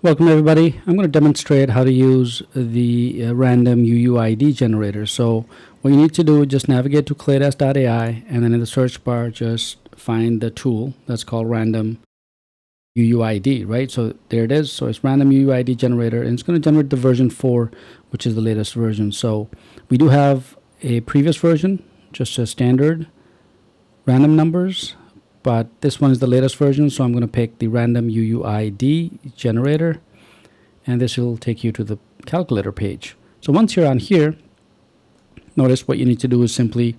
Welcome everybody. I'm going to demonstrate how to use the random UUID generator. So what you need to do is just navigate to claydesk.ai and then in the search bar just find the tool that's called random UUID, right? So there it is. So it's random UUID generator and it's going to generate the version 4, which is the latest version. So we do have a previous version, just a standard random numbers, but this one is the latest version, so I'm going to pick the random UUID generator and this will take you to the calculator page. So once you're on here, notice what you need to do is simply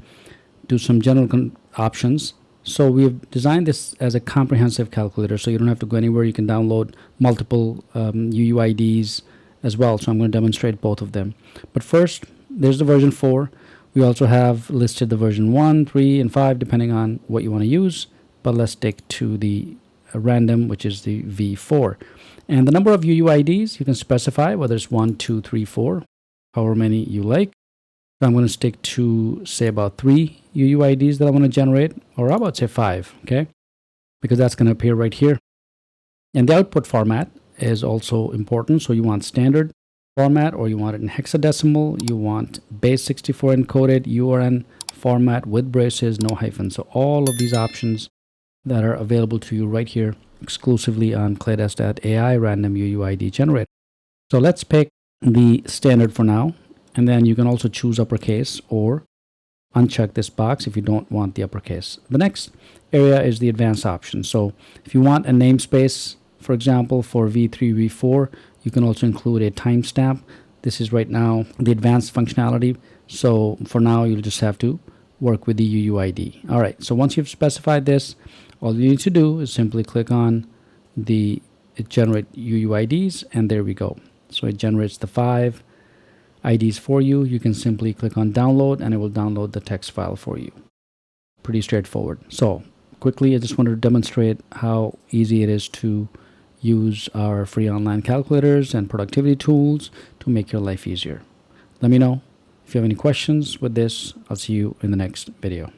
do some general options. So we've designed this as a comprehensive calculator, so you don't have to go anywhere. You can download multiple UUIDs as well, so I'm going to demonstrate both of them. But first, there's the version 4. We also have listed the version 1, 3, and 5 depending on what you want to use. But let's stick to the random, which is the V4. And the number of UUIDs, you can specify whether it's 1, 2, 3, 4, however many you like. So I'm going to stick to, say, about 3 UUIDs that I want to generate, or how about, say, 5, okay? Because that's going to appear right here. And the output format is also important. So you want standard format, or you want it in hexadecimal, you want base 64 encoded, URN format with braces, no hyphens. So all of these options that are available to you right here exclusively on claydesk.ai random UUID generator. So let's pick the standard for now, and then you can also choose uppercase or uncheck this box if you don't want the uppercase. The next area is the advanced option. So if you want a namespace, for example, for V3, V4, you can also include a timestamp. This is right now the advanced functionality. So for now, you'll just have to work with the UUID. All right, so once you've specified this, all you need to do is simply click on the generate UUIDs, and there we go. So it generates the 5 IDs for you. You can simply click on download and it will download the text file for you. Pretty straightforward. So quickly, I just wanted to demonstrate how easy it is to use our free online calculators and productivity tools to make your life easier. Let me know if you have any questions with this. I'll see you in the next video.